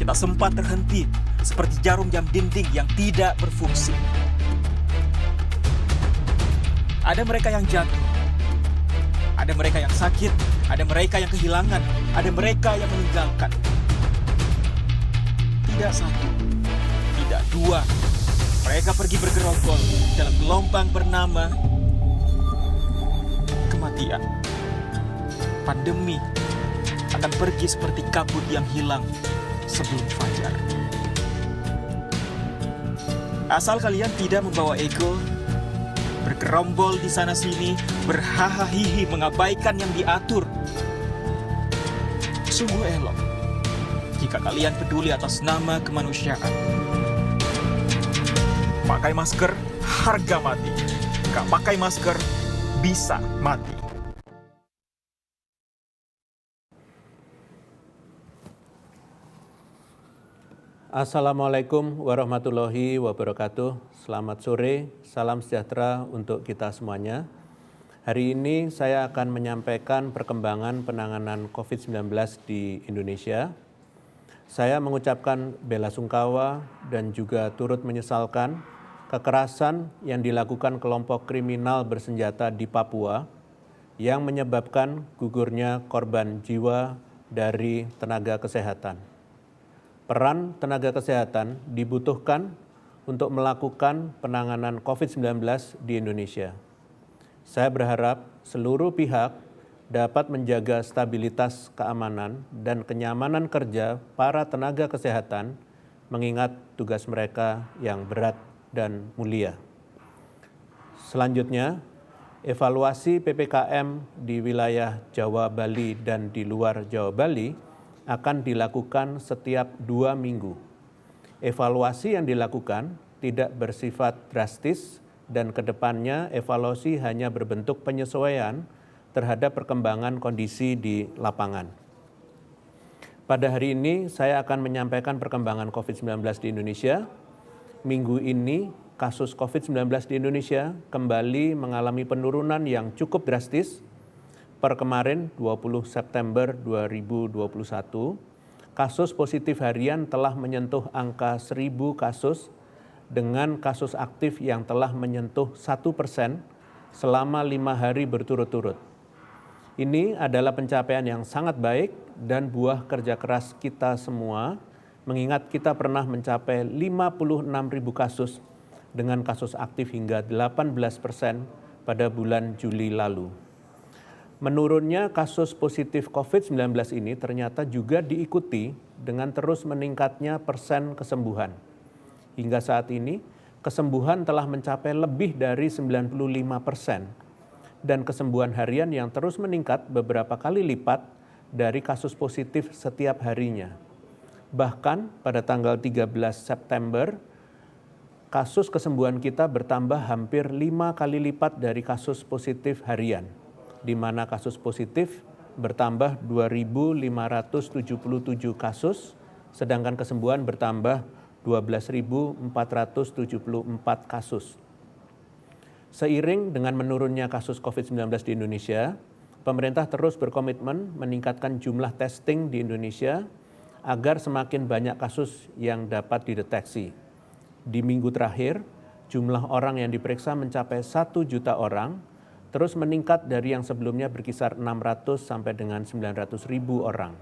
Kita sempat terhenti seperti jarum jam dinding yang tidak berfungsi. Ada mereka yang jatuh, ada mereka yang sakit, ada mereka yang kehilangan, ada mereka yang meninggalkan. Tidak satu, tidak dua. Mereka pergi bergerombol dalam gelombang bernama kematian. Pandemi akan pergi seperti kabut yang hilang sebelum fajar. Asal kalian tidak membawa ego, bergerombol di sana-sini, berhahaha mengabaikan yang diatur. Sungguh elok jika kalian peduli atas nama kemanusiaan. Pakai masker, harga mati. Gak pakai masker, bisa mati. Assalamualaikum warahmatullahi wabarakatuh. Selamat sore, salam sejahtera untuk kita semuanya. Hari ini saya akan menyampaikan perkembangan penanganan COVID-19 di Indonesia. Saya mengucapkan bela sungkawa dan juga turut menyesalkan kekerasan yang dilakukan kelompok kriminal bersenjata di Papua yang menyebabkan gugurnya korban jiwa dari tenaga kesehatan. Peran tenaga kesehatan dibutuhkan untuk melakukan penanganan COVID-19 di Indonesia. Saya berharap seluruh pihak dapat menjaga stabilitas keamanan dan kenyamanan kerja para tenaga kesehatan mengingat tugas mereka yang berat dan mulia. Selanjutnya, evaluasi PPKM di wilayah Jawa Bali dan di luar Jawa Bali akan dilakukan setiap 2 minggu. Evaluasi yang dilakukan tidak bersifat drastis dan kedepannya evaluasi hanya berbentuk penyesuaian terhadap perkembangan kondisi di lapangan. Pada hari ini saya akan menyampaikan perkembangan COVID-19 di Indonesia. Minggu ini kasus COVID-19 di Indonesia kembali mengalami penurunan yang cukup drastis. Per kemarin 20 September 2021, kasus positif harian telah menyentuh angka 1.000 kasus dengan kasus aktif yang telah menyentuh 1% selama 5 hari berturut-turut. Ini adalah pencapaian yang sangat baik dan buah kerja keras kita semua, mengingat kita pernah mencapai 56.000 kasus dengan kasus aktif hingga 18% pada bulan Juli lalu. Menurunnya kasus positif COVID-19 ini ternyata juga diikuti dengan terus meningkatnya persen kesembuhan. Hingga saat ini, kesembuhan telah mencapai lebih dari 95% dan kesembuhan harian yang terus meningkat beberapa kali lipat dari kasus positif setiap harinya. Bahkan pada tanggal 13 September, kasus kesembuhan kita bertambah hampir 5 kali lipat dari kasus positif harian, di mana kasus positif bertambah 2.577 kasus, sedangkan kesembuhan bertambah 12.474 kasus. Seiring dengan menurunnya kasus COVID-19 di Indonesia, pemerintah terus berkomitmen meningkatkan jumlah testing di Indonesia agar semakin banyak kasus yang dapat dideteksi. Di minggu terakhir, jumlah orang yang diperiksa mencapai 1 juta orang, terus meningkat dari yang sebelumnya berkisar 600 sampai dengan 900 ribu orang.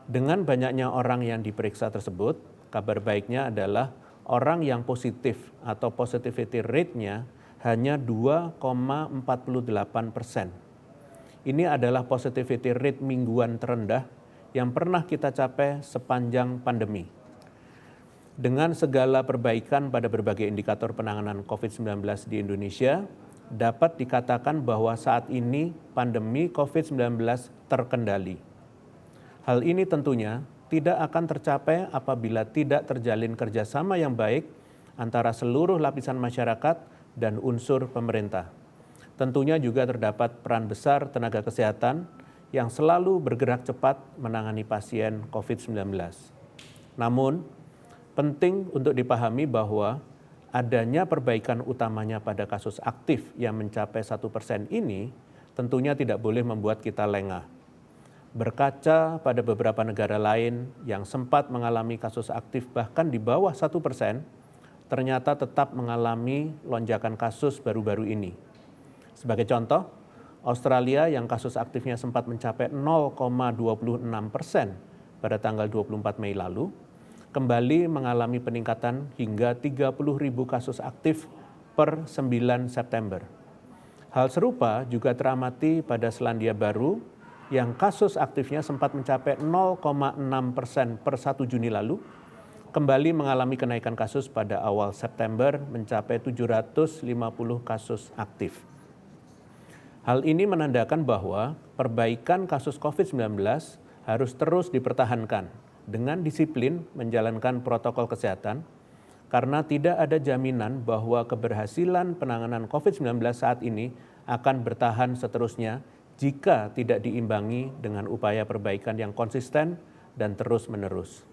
Dengan banyaknya orang yang diperiksa tersebut, kabar baiknya adalah orang yang positif atau positivity rate-nya hanya 2,48%. Ini adalah positivity rate mingguan terendah yang pernah kita capai sepanjang pandemi. Dengan segala perbaikan pada berbagai indikator penanganan COVID-19 di Indonesia, dapat dikatakan bahwa saat ini pandemi COVID-19 terkendali. Hal ini tentunya tidak akan tercapai apabila tidak terjalin kerjasama yang baik antara seluruh lapisan masyarakat dan unsur pemerintah. Tentunya juga terdapat peran besar tenaga kesehatan yang selalu bergerak cepat menangani pasien COVID-19. Namun, penting untuk dipahami bahwa adanya perbaikan utamanya pada kasus aktif yang mencapai 1% ini tentunya tidak boleh membuat kita lengah. Berkaca pada beberapa negara lain yang sempat mengalami kasus aktif bahkan di bawah 1%, ternyata tetap mengalami lonjakan kasus baru-baru ini. Sebagai contoh, Australia yang kasus aktifnya sempat mencapai 0,26% pada tanggal 24 Mei lalu, kembali mengalami peningkatan hingga 30.000 kasus aktif per 9 September. Hal serupa juga teramati pada Selandia Baru yang kasus aktifnya sempat mencapai 0,6% per 1 Juni lalu, kembali mengalami kenaikan kasus pada awal September mencapai 750 kasus aktif. Hal ini menandakan bahwa perbaikan kasus COVID-19 harus terus dipertahankan dengan disiplin menjalankan protokol kesehatan, karena tidak ada jaminan bahwa keberhasilan penanganan COVID-19 saat ini akan bertahan seterusnya jika tidak diimbangi dengan upaya perbaikan yang konsisten dan terus-menerus.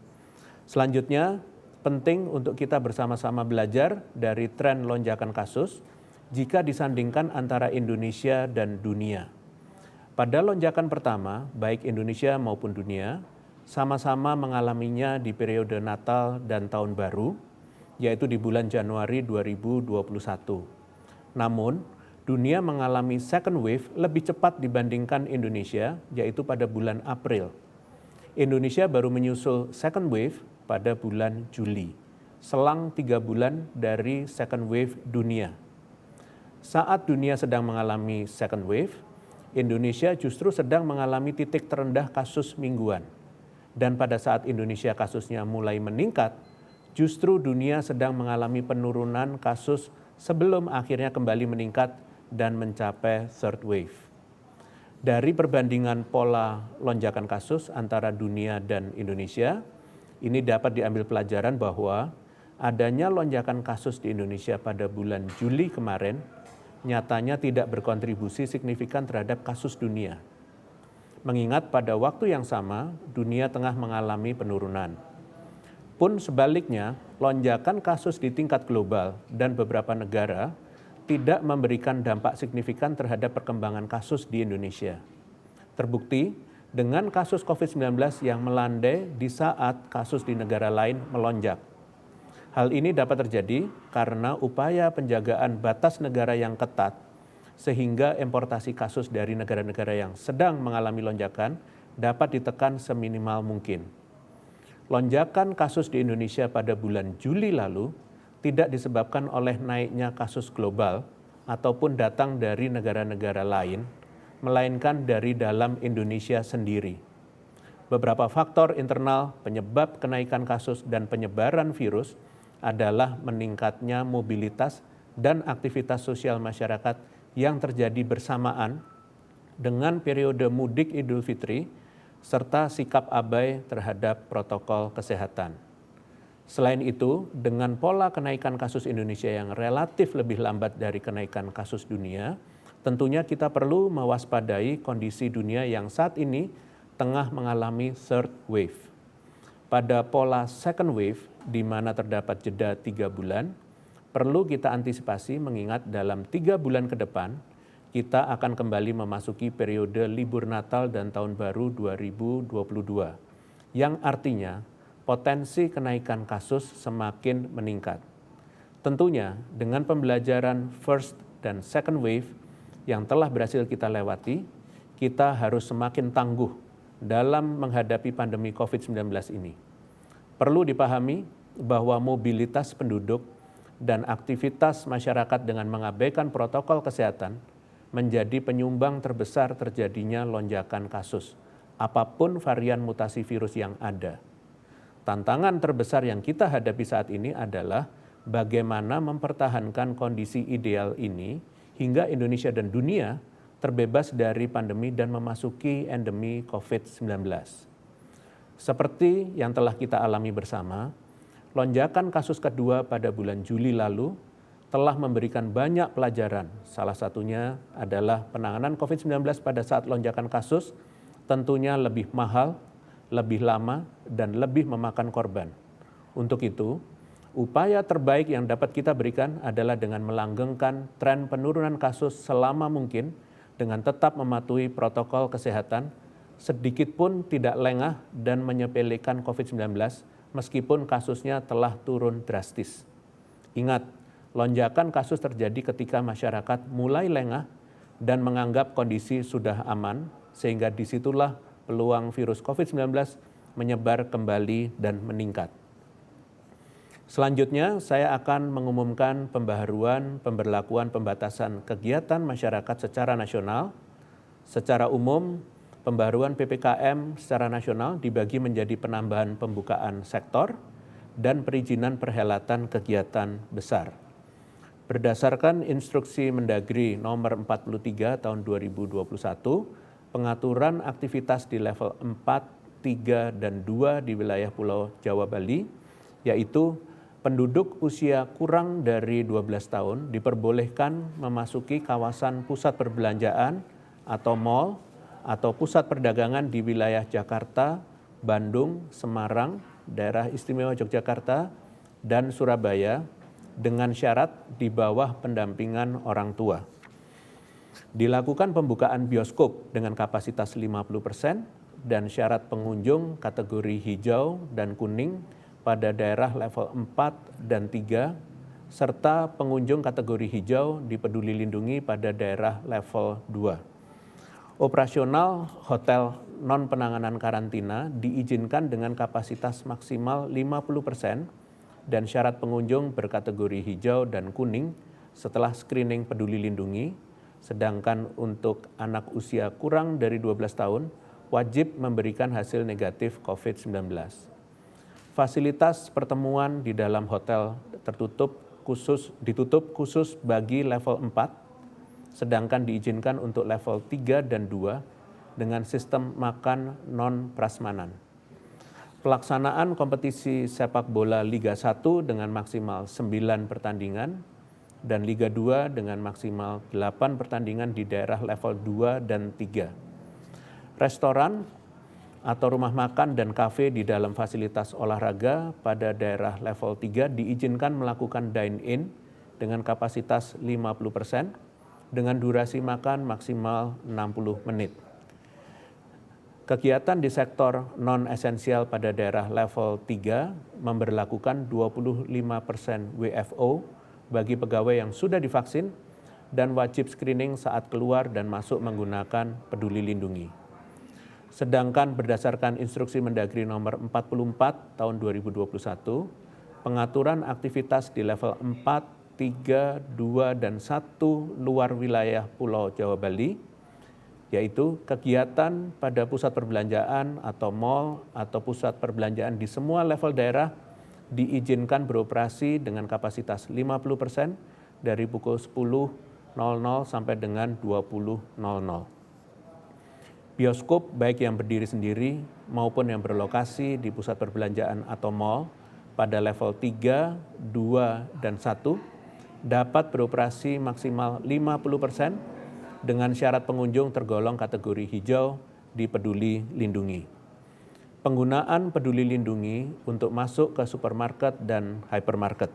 Selanjutnya, penting untuk kita bersama-sama belajar dari tren lonjakan kasus jika disandingkan antara Indonesia dan dunia. Pada lonjakan pertama, baik Indonesia maupun dunia, sama-sama mengalaminya di periode Natal dan Tahun Baru, yaitu di bulan Januari 2021. Namun, dunia mengalami second wave lebih cepat dibandingkan Indonesia, yaitu pada bulan April. Indonesia baru menyusul second wave pada bulan Juli, selang 3 bulan dari second wave dunia. Saat dunia sedang mengalami second wave, Indonesia justru sedang mengalami titik terendah kasus mingguan. Dan pada saat Indonesia kasusnya mulai meningkat, justru dunia sedang mengalami penurunan kasus sebelum akhirnya kembali meningkat dan mencapai third wave. Dari perbandingan pola lonjakan kasus antara dunia dan Indonesia, ini dapat diambil pelajaran bahwa adanya lonjakan kasus di Indonesia pada bulan Juli kemarin nyatanya tidak berkontribusi signifikan terhadap kasus dunia. Mengingat pada waktu yang sama, dunia tengah mengalami penurunan. Pun sebaliknya, lonjakan kasus di tingkat global dan beberapa negara tidak memberikan dampak signifikan terhadap perkembangan kasus di Indonesia. Terbukti dengan kasus COVID-19 yang melandai di saat kasus di negara lain melonjak. Hal ini dapat terjadi karena upaya penjagaan batas negara yang ketat, sehingga importasi kasus dari negara-negara yang sedang mengalami lonjakan dapat ditekan seminimal mungkin. Lonjakan kasus di Indonesia pada bulan Juli lalu tidak disebabkan oleh naiknya kasus global ataupun datang dari negara-negara lain, melainkan dari dalam Indonesia sendiri. Beberapa faktor internal penyebab kenaikan kasus dan penyebaran virus adalah meningkatnya mobilitas dan aktivitas sosial masyarakat yang terjadi bersamaan dengan periode mudik Idul Fitri serta sikap abai terhadap protokol kesehatan. Selain itu, dengan pola kenaikan kasus Indonesia yang relatif lebih lambat dari kenaikan kasus dunia, tentunya kita perlu mewaspadai kondisi dunia yang saat ini tengah mengalami third wave. Pada pola second wave, di mana terdapat jeda 3 bulan, perlu kita antisipasi mengingat dalam 3 bulan ke depan, kita akan kembali memasuki periode libur Natal dan Tahun Baru 2022, yang artinya potensi kenaikan kasus semakin meningkat. Tentunya dengan pembelajaran first dan second wave yang telah berhasil kita lewati, kita harus semakin tangguh dalam menghadapi pandemi COVID-19 ini. Perlu dipahami bahwa mobilitas penduduk dan aktivitas masyarakat dengan mengabaikan protokol kesehatan menjadi penyumbang terbesar terjadinya lonjakan kasus, apapun varian mutasi virus yang ada. Tantangan terbesar yang kita hadapi saat ini adalah bagaimana mempertahankan kondisi ideal ini hingga Indonesia dan dunia terbebas dari pandemi dan memasuki endemi COVID-19. Seperti yang telah kita alami bersama, lonjakan kasus kedua pada bulan Juli lalu telah memberikan banyak pelajaran. Salah satunya adalah penanganan COVID-19 pada saat lonjakan kasus tentunya lebih mahal, lebih lama, dan lebih memakan korban. Untuk itu, upaya terbaik yang dapat kita berikan adalah dengan melanggengkan tren penurunan kasus selama mungkin dengan tetap mematuhi protokol kesehatan sedikit pun tidak lengah dan menyepelekan COVID-19 meskipun kasusnya telah turun drastis. Ingat, lonjakan kasus terjadi ketika masyarakat mulai lengah dan menganggap kondisi sudah aman, sehingga disitulah peluang virus COVID-19 menyebar kembali dan meningkat. Selanjutnya, saya akan mengumumkan pembaharuan pemberlakuan pembatasan kegiatan masyarakat secara nasional. Secara umum, pembaharuan PPKM secara nasional dibagi menjadi penambahan pembukaan sektor dan perizinan perhelatan kegiatan besar. Berdasarkan instruksi Mendagri nomor 43 tahun 2021, pengaturan aktivitas di level 4, 3, dan 2 di wilayah Pulau Jawa Bali, yaitu penduduk usia kurang dari 12 tahun diperbolehkan memasuki kawasan pusat perbelanjaan atau mal atau pusat perdagangan di wilayah Jakarta, Bandung, Semarang, Daerah Istimewa Yogyakarta, dan Surabaya dengan syarat di bawah pendampingan orang tua. Dilakukan pembukaan bioskop dengan kapasitas 50% dan syarat pengunjung kategori hijau dan kuning pada daerah level 4 dan 3, serta pengunjung kategori hijau di Peduli Lindungi pada daerah level 2. Operasional hotel non-penanganan karantina diizinkan dengan kapasitas maksimal 50% dan syarat pengunjung berkategori hijau dan kuning setelah screening Peduli Lindungi, sedangkan untuk anak usia kurang dari 12 tahun wajib memberikan hasil negatif COVID-19. Fasilitas pertemuan di dalam hotel ditutup khusus bagi level 4, sedangkan diizinkan untuk level 3 dan 2 dengan sistem makan non-prasmanan. Pelaksanaan kompetisi sepak bola Liga 1 dengan maksimal 9 pertandingan dan Liga 2 dengan maksimal 8 pertandingan di daerah level 2 dan 3. Restoran atau rumah makan dan kafe di dalam fasilitas olahraga pada daerah level 3 diizinkan melakukan dine-in dengan kapasitas 50% dengan durasi makan maksimal 60 menit. Kegiatan di sektor non-esensial pada daerah level 3 memberlakukan 25% WFO bagi pegawai yang sudah divaksin dan wajib screening saat keluar dan masuk menggunakan Peduli Lindungi. Sedangkan berdasarkan instruksi Mendagri nomor 44 tahun 2021, pengaturan aktivitas di level 4, 3, 2, dan 1 luar wilayah Pulau Jawa Bali, yaitu kegiatan pada pusat perbelanjaan atau mal atau pusat perbelanjaan di semua level daerah diizinkan beroperasi dengan kapasitas 50% dari pukul 10.00 sampai dengan 20.00. Bioskop baik yang berdiri sendiri maupun yang berlokasi di pusat perbelanjaan atau mal pada level 3, 2, dan 1 dapat beroperasi maksimal 50% dengan syarat pengunjung tergolong kategori hijau di Peduli Lindungi. Penggunaan Peduli Lindungi untuk masuk ke supermarket dan hypermarket.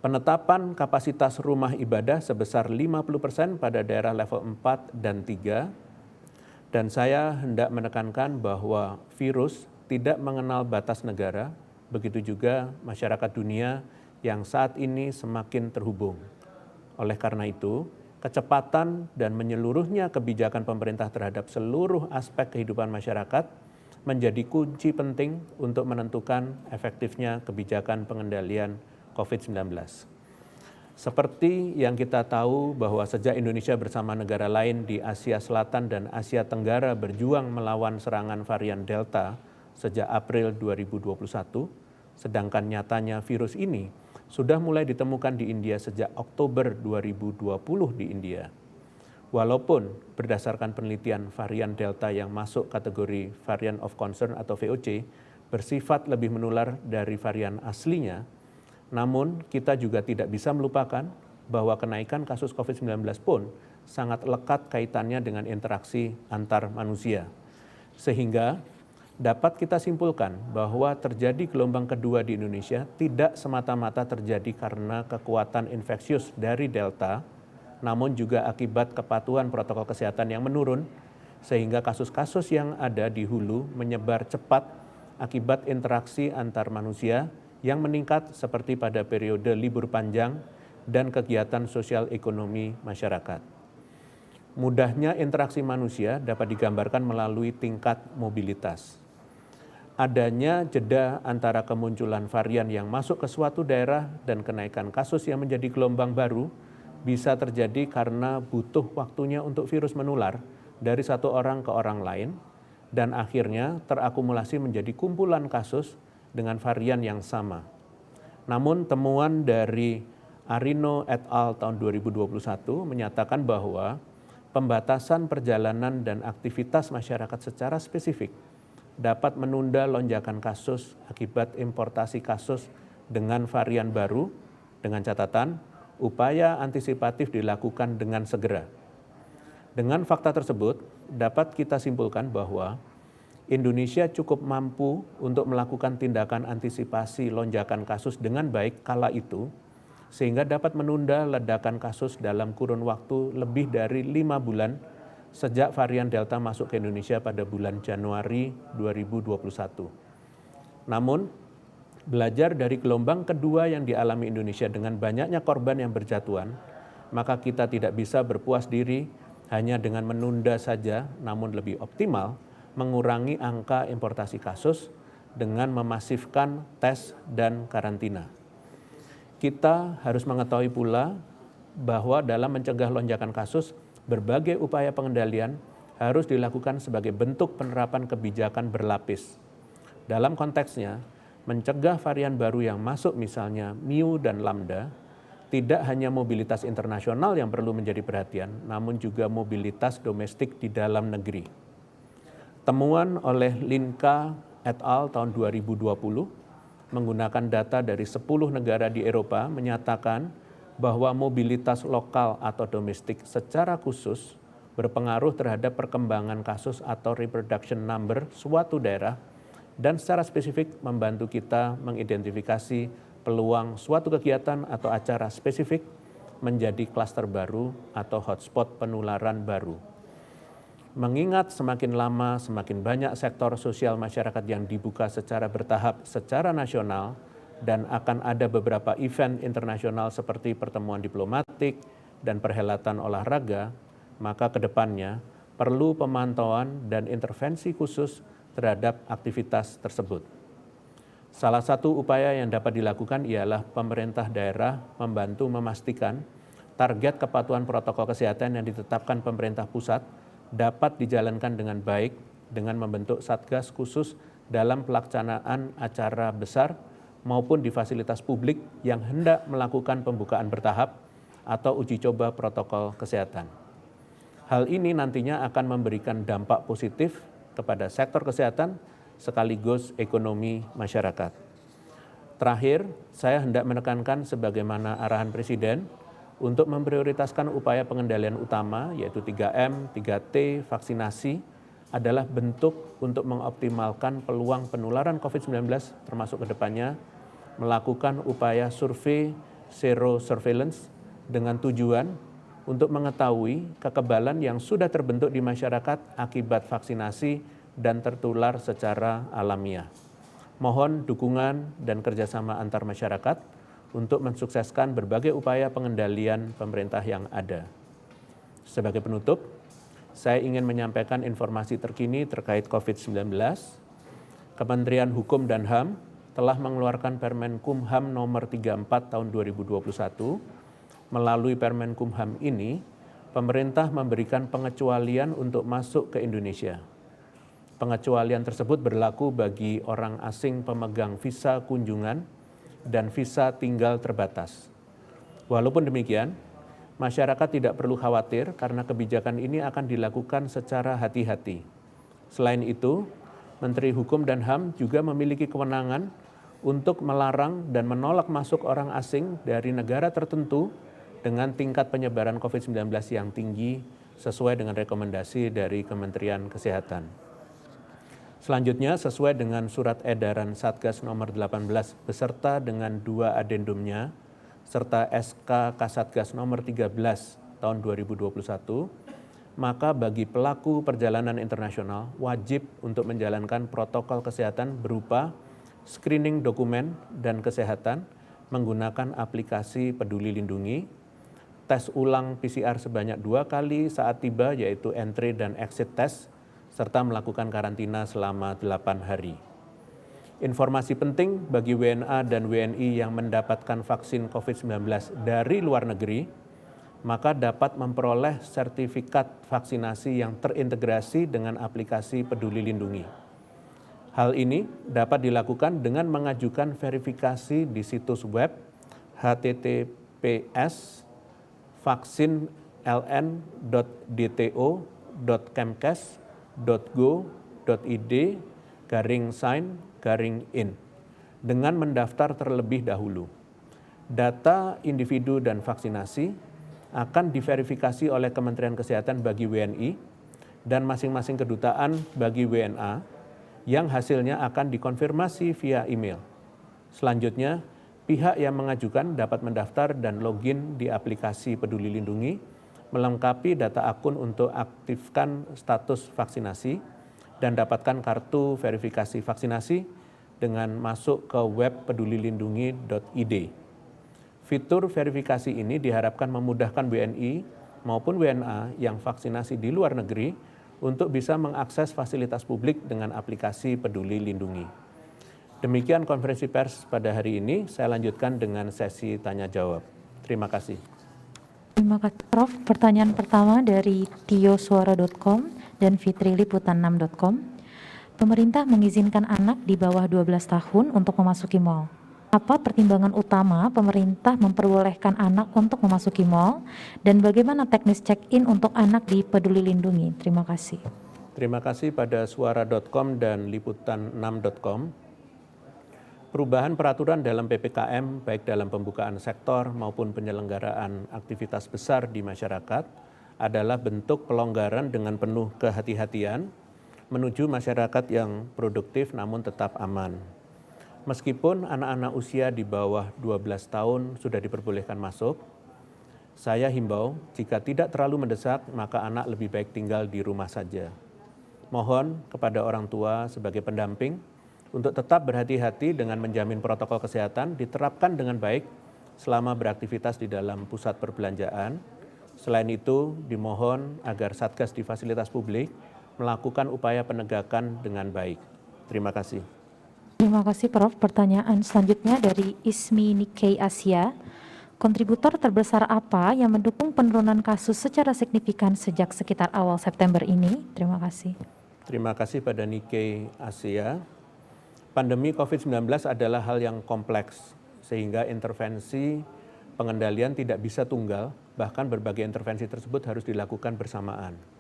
Penetapan kapasitas rumah ibadah sebesar 50% pada daerah level 4 dan 3, dan saya hendak menekankan bahwa virus tidak mengenal batas negara, begitu juga masyarakat dunia yang saat ini semakin terhubung. Oleh karena itu, kecepatan dan menyeluruhnya kebijakan pemerintah terhadap seluruh aspek kehidupan masyarakat menjadi kunci penting untuk menentukan efektifnya kebijakan pengendalian COVID-19. Seperti yang kita tahu bahwa sejak Indonesia bersama negara lain di Asia Selatan dan Asia Tenggara berjuang melawan serangan varian Delta sejak April 2021, sedangkan nyatanya virus ini sudah mulai ditemukan di India sejak Oktober 2020 di India. Walaupun berdasarkan penelitian varian Delta yang masuk kategori variant of concern atau VOC bersifat lebih menular dari varian aslinya, namun kita juga tidak bisa melupakan bahwa kenaikan kasus COVID-19 pun sangat lekat kaitannya dengan interaksi antar manusia. Sehingga dapat kita simpulkan bahwa terjadi gelombang kedua di Indonesia tidak semata-mata terjadi karena kekuatan infeksius dari Delta, namun juga akibat kepatuhan protokol kesehatan yang menurun, sehingga kasus-kasus yang ada di hulu menyebar cepat akibat interaksi antar manusia yang meningkat seperti pada periode libur panjang dan kegiatan sosial ekonomi masyarakat. Mudahnya interaksi manusia dapat digambarkan melalui tingkat mobilitas. Adanya jeda antara kemunculan varian yang masuk ke suatu daerah dan kenaikan kasus yang menjadi gelombang baru bisa terjadi karena butuh waktunya untuk virus menular dari satu orang ke orang lain dan akhirnya terakumulasi menjadi kumpulan kasus dengan varian yang sama. Namun temuan dari Arino et al. Tahun 2021 menyatakan bahwa pembatasan perjalanan dan aktivitas masyarakat secara spesifik dapat menunda lonjakan kasus akibat importasi kasus dengan varian baru, dengan catatan upaya antisipatif dilakukan dengan segera. Dengan fakta tersebut, dapat kita simpulkan bahwa Indonesia cukup mampu untuk melakukan tindakan antisipasi lonjakan kasus dengan baik kala itu, sehingga dapat menunda ledakan kasus dalam kurun waktu lebih dari 5 bulan sejak varian Delta masuk ke Indonesia pada bulan Januari 2021. Namun, belajar dari gelombang kedua yang dialami Indonesia dengan banyaknya korban yang berjatuhan, maka kita tidak bisa berpuas diri hanya dengan menunda saja, namun lebih optimal mengurangi angka importasi kasus dengan memasifkan tes dan karantina. Kita harus mengetahui pula bahwa dalam mencegah lonjakan kasus, berbagai upaya pengendalian harus dilakukan sebagai bentuk penerapan kebijakan berlapis. Dalam konteksnya, mencegah varian baru yang masuk misalnya Mu dan Lambda, tidak hanya mobilitas internasional yang perlu menjadi perhatian, namun juga mobilitas domestik di dalam negeri. Temuan oleh Linka et al. Tahun 2020 menggunakan data dari 10 negara di Eropa menyatakan bahwa mobilitas lokal atau domestik secara khusus berpengaruh terhadap perkembangan kasus atau reproduction number suatu daerah dan secara spesifik membantu kita mengidentifikasi peluang suatu kegiatan atau acara spesifik menjadi klaster baru atau hotspot penularan baru. Mengingat semakin lama semakin banyak sektor sosial masyarakat yang dibuka secara bertahap secara nasional, dan akan ada beberapa event internasional seperti pertemuan diplomatik dan perhelatan olahraga, maka ke depannya perlu pemantauan dan intervensi khusus terhadap aktivitas tersebut. Salah satu upaya yang dapat dilakukan ialah pemerintah daerah membantu memastikan target kepatuhan protokol kesehatan yang ditetapkan pemerintah pusat dapat dijalankan dengan baik dengan membentuk satgas khusus dalam pelaksanaan acara besar maupun di fasilitas publik yang hendak melakukan pembukaan bertahap atau uji coba protokol kesehatan. Hal ini nantinya akan memberikan dampak positif kepada sektor kesehatan sekaligus ekonomi masyarakat. Terakhir, saya hendak menekankan sebagaimana arahan Presiden untuk memprioritaskan upaya pengendalian utama yaitu 3M, 3T, vaksinasi adalah bentuk untuk mengoptimalkan peluang penularan COVID-19 termasuk ke depannya melakukan upaya survei zero surveillance dengan tujuan untuk mengetahui kekebalan yang sudah terbentuk di masyarakat akibat vaksinasi dan tertular secara alamiah. Mohon dukungan dan kerjasama antar masyarakat untuk mensukseskan berbagai upaya pengendalian pemerintah yang ada. Sebagai penutup, saya ingin menyampaikan informasi terkini terkait COVID-19. Kementerian Hukum dan HAM telah mengeluarkan Permenkumham nomor 34 tahun 2021. Melalui Permenkumham ini, pemerintah memberikan pengecualian untuk masuk ke Indonesia. Pengecualian tersebut berlaku bagi orang asing pemegang visa kunjungan dan visa tinggal terbatas. Walaupun demikian, masyarakat tidak perlu khawatir karena kebijakan ini akan dilakukan secara hati-hati. Selain itu, Menteri Hukum dan HAM juga memiliki kewenangan untuk melarang dan menolak masuk orang asing dari negara tertentu dengan tingkat penyebaran COVID-19 yang tinggi sesuai dengan rekomendasi dari Kementerian Kesehatan. Selanjutnya, sesuai dengan surat edaran Satgas nomor 18 beserta dengan 2 adendumnya, serta SK Kasatgas nomor 13 tahun 2021, maka bagi pelaku perjalanan internasional wajib untuk menjalankan protokol kesehatan berupa screening dokumen dan kesehatan menggunakan aplikasi Peduli Lindungi, tes ulang PCR sebanyak 2 kali saat tiba yaitu entry dan exit test, serta melakukan karantina selama 8 hari. Informasi penting bagi WNA dan WNI yang mendapatkan vaksin COVID-19 dari luar negeri, maka dapat memperoleh sertifikat vaksinasi yang terintegrasi dengan aplikasi Peduli Lindungi. Hal ini dapat dilakukan dengan mengajukan verifikasi di situs web https://vaksin.ln.dto.kemkes.go.id/sign/in dengan mendaftar terlebih dahulu. Data individu dan vaksinasi akan diverifikasi oleh Kementerian Kesehatan bagi WNI dan masing-masing kedutaan bagi WNA yang hasilnya akan dikonfirmasi via email. Selanjutnya, pihak yang mengajukan dapat mendaftar dan login di aplikasi Peduli Lindungi, melengkapi data akun untuk aktifkan status vaksinasi, dan dapatkan kartu verifikasi vaksinasi dengan masuk ke web pedulilindungi.id. Fitur verifikasi ini diharapkan memudahkan WNI maupun WNA yang vaksinasi di luar negeri untuk bisa mengakses fasilitas publik dengan aplikasi Peduli Lindungi. Demikian konferensi pers pada hari ini. Saya lanjutkan dengan sesi tanya jawab. Terima kasih. Terima kasih Prof. Pertanyaan pertama dari tiosuara.com dan fitriliputan6.com. Pemerintah mengizinkan anak di bawah 12 tahun untuk memasuki mal. Apa pertimbangan utama pemerintah memperbolehkan anak untuk memasuki mal dan bagaimana teknis check-in untuk anak di Peduli Lindungi? Terima kasih. Terima kasih pada suara.com dan liputan6.com. Perubahan peraturan dalam PPKM baik dalam pembukaan sektor maupun penyelenggaraan aktivitas besar di masyarakat adalah bentuk pelonggaran dengan penuh kehati-hatian menuju masyarakat yang produktif namun tetap aman. Meskipun anak-anak usia di bawah 12 tahun sudah diperbolehkan masuk, saya himbau jika tidak terlalu mendesak maka anak lebih baik tinggal di rumah saja. Mohon kepada orang tua sebagai pendamping untuk tetap berhati-hati dengan menjamin protokol kesehatan diterapkan dengan baik selama beraktivitas di dalam pusat perbelanjaan. Selain itu, dimohon agar Satgas di fasilitas publik melakukan upaya penegakan dengan baik. Terima kasih. Terima kasih Prof. Pertanyaan selanjutnya dari Ismi Nikkei Asia. Kontributor terbesar apa yang mendukung penurunan kasus secara signifikan sejak sekitar awal September ini? Terima kasih. Terima kasih pada Nikkei Asia. Pandemi COVID-19 adalah hal yang kompleks, sehingga intervensi pengendalian tidak bisa tunggal, bahkan berbagai intervensi tersebut harus dilakukan bersamaan.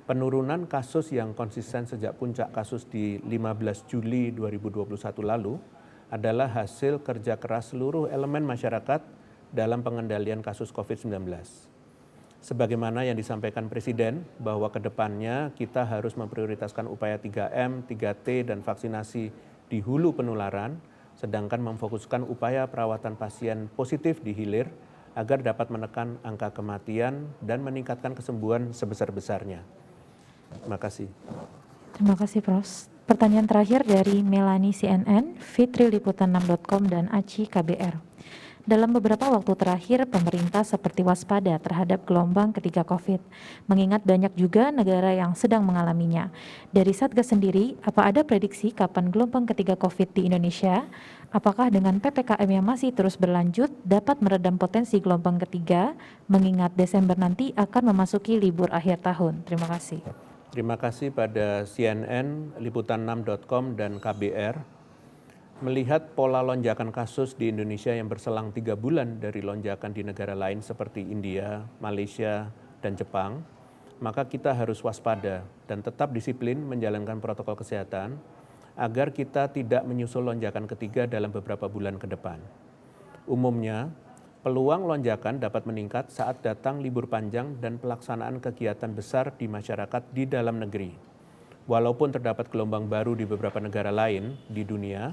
Penurunan kasus yang konsisten sejak puncak kasus di 15 Juli 2021 lalu adalah hasil kerja keras seluruh elemen masyarakat dalam pengendalian kasus COVID-19. Sebagaimana yang disampaikan Presiden bahwa ke depannya kita harus memprioritaskan upaya 3M, 3T, dan vaksinasi di hulu penularan, sedangkan memfokuskan upaya perawatan pasien positif di hilir agar dapat menekan angka kematian dan meningkatkan kesembuhan sebesar-besarnya. Terima kasih. Terima kasih Prof. Pertanyaan terakhir dari Melani CNN, fitriliputan6.com dan Aci KBR. Dalam beberapa waktu terakhir, pemerintah seperti waspada terhadap gelombang ketiga COVID, mengingat banyak juga negara yang sedang mengalaminya. Dari Satgas sendiri, apa ada prediksi kapan gelombang ketiga COVID di Indonesia? Apakah dengan PPKM yang masih terus berlanjut dapat meredam potensi gelombang ketiga, mengingat Desember nanti akan memasuki libur akhir tahun? Terima kasih. Terima kasih pada CNN, liputan6.com, dan KBR. Melihat pola lonjakan kasus di Indonesia yang berselang 3 bulan dari lonjakan di negara lain seperti India, Malaysia, dan Jepang, maka kita harus waspada dan tetap disiplin menjalankan protokol kesehatan agar kita tidak menyusul lonjakan ketiga dalam beberapa bulan ke depan. Umumnya, peluang lonjakan dapat meningkat saat datang libur panjang dan pelaksanaan kegiatan besar di masyarakat di dalam negeri. Walaupun terdapat gelombang baru di beberapa negara lain di dunia,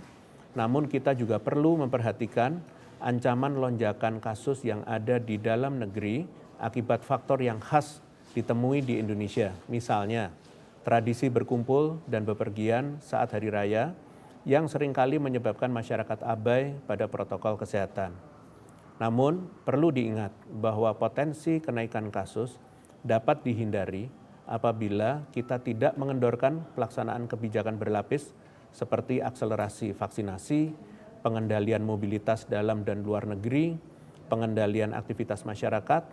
namun kita juga perlu memperhatikan ancaman lonjakan kasus yang ada di dalam negeri akibat faktor yang khas ditemui di Indonesia. Misalnya, tradisi berkumpul dan bepergian saat hari raya yang seringkali menyebabkan masyarakat abai pada protokol kesehatan. Namun, perlu diingat bahwa potensi kenaikan kasus dapat dihindari apabila kita tidak mengendorkan pelaksanaan kebijakan berlapis seperti akselerasi vaksinasi, pengendalian mobilitas dalam dan luar negeri, pengendalian aktivitas masyarakat,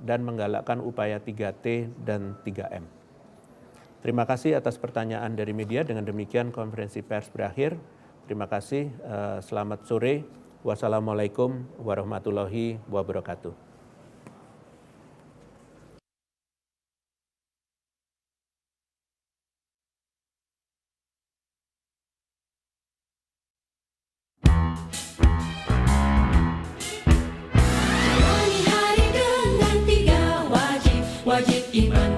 dan menggalakkan upaya 3T dan 3M. Terima kasih atas pertanyaan dari media. Dengan demikian konferensi pers berakhir. Terima kasih. Selamat sore. Wassalamualaikum warahmatullahi wabarakatuh. Jalani hari dengan 3 wajib iman